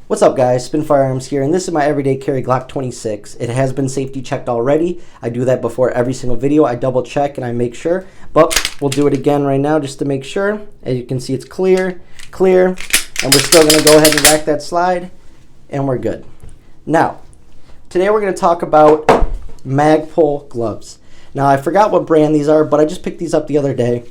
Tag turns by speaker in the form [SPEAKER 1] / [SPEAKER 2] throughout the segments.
[SPEAKER 1] What's up guys, Spin Firearms here, and this is my everyday carry Glock 26. It has been safety checked already. I do that before every single video. I double check and I make sure, but we'll do it again right now just to make sure. As you can see, it's clear, and we're still gonna go ahead and rack that slide, and we're good. Now, today we're gonna talk about Magpul gloves. Now, I forgot what brand these are, but I just picked these up the other day,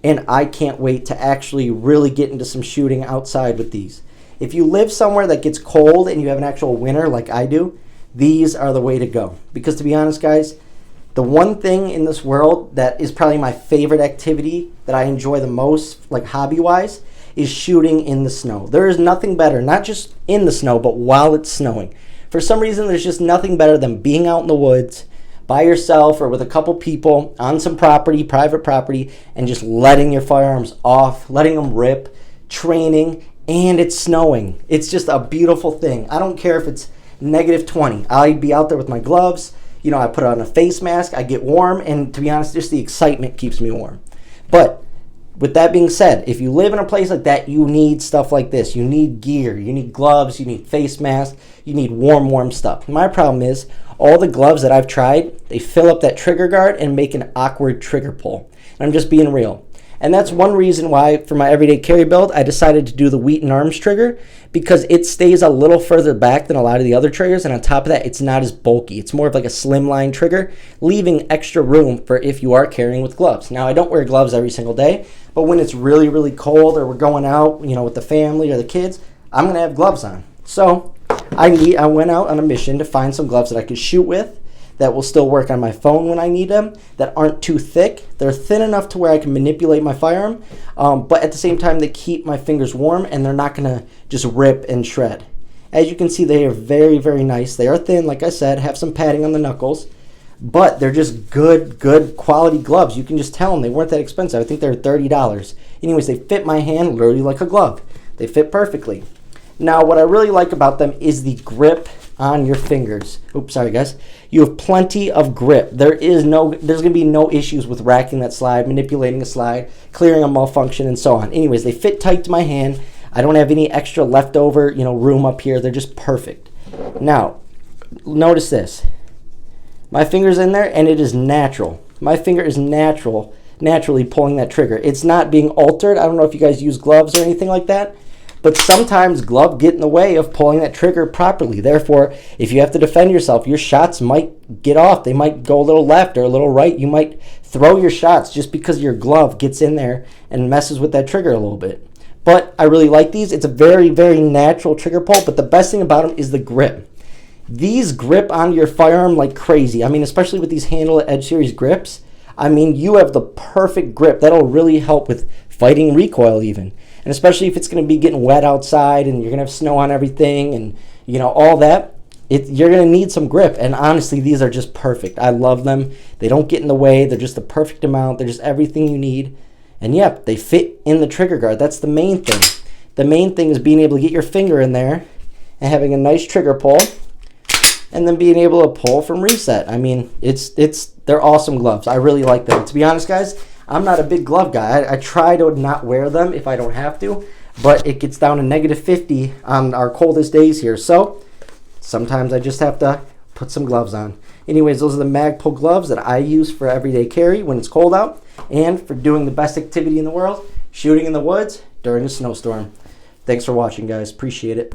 [SPEAKER 1] and I can't wait to actually really get into some shooting outside with these. If you live somewhere that gets cold and you have an actual winter like I do, these are the way to go. Because to be honest, guys, the one thing in this world that is probably my favorite activity that I enjoy the most, like hobby-wise, is shooting in the snow. There is nothing better, not just in the snow, but while it's snowing. For some reason, there's just nothing better than being out in the woods by yourself or with a couple people on some property, private property, and just letting your firearms off, letting them rip, training, and it's snowing. It's just a beautiful thing. I don't care if it's -20. I'd be out there with my gloves. You know, I put on a face mask, I get warm, and to be honest, just the excitement keeps me warm. But with that being said, if you live in a place like that, you need stuff like this. You need gear, you need gloves, you need face masks, you need warm stuff. My problem is, all the gloves that I've tried, they fill up that trigger guard and make an awkward trigger pull. And I'm just being real. And that's one reason why, for my everyday carry build, I decided to do the Wheaton Arms trigger, because it stays a little further back than a lot of the other triggers, and on top of that, it's not as bulky. It's more of like a slimline trigger, leaving extra room for if you are carrying with gloves. Now, I don't wear gloves every single day, but when it's really cold or we're going out, you know, with the family or the kids, I'm going to have gloves on. So I went out on a mission to find some gloves that I could shoot with, that will still work on my phone when I need them, that aren't too thick. They're thin enough to where I can manipulate my firearm, but at the same time, they keep my fingers warm and they're not gonna just rip and shred. As you can see, they are very nice. They are thin, like I said, have some padding on the knuckles, but they're just good quality gloves. You can just tell them they weren't that expensive. I think they're $30. Anyways, they fit my hand literally like a glove. They fit perfectly. Now, what I really like about them is the grip on your fingers. Oops, sorry guys. You have plenty of grip. There's gonna be no issues with racking that slide, manipulating a slide, clearing a malfunction, and so on. Anyways, they fit tight to my hand. I don't have any extra leftover, room up here. They're just perfect. Now, notice this. My finger's in there, and it is natural. My finger is naturally pulling that trigger. It's not being altered. I don't know if you guys use gloves or anything like that, but sometimes gloves get in the way of pulling that trigger properly. Therefore, if you have to defend yourself, your shots might get off. They might go a little left or a little right. You might throw your shots just because your glove gets in there and messes with that trigger a little bit. But I really like these. It's a very natural trigger pull, but the best thing about them is the grip. These grip onto your firearm like crazy. I mean, especially with these Handle It Edge Series grips. I mean, you have the perfect grip. That'll really help with fighting recoil even. And especially if it's going to be getting wet outside and you're going to have snow on everything and, all that, you're going to need some grip. And honestly, these are just perfect. I love them. They don't get in the way. They're just the perfect amount. They're just everything you need. And yep, they fit in the trigger guard. That's the main thing. The main thing is being able to get your finger in there and having a nice trigger pull, and then being able to pull from reset. I mean, they're awesome gloves. I really like them. To be honest, guys, I'm not a big glove guy. I try to not wear them if I don't have to, but it gets down to -50 on our coldest days here. So sometimes I just have to put some gloves on. Anyways, those are the Magpul gloves that I use for everyday carry when it's cold out, and for doing the best activity in the world, shooting in the woods during a snowstorm. Thanks for watching, guys. Appreciate it.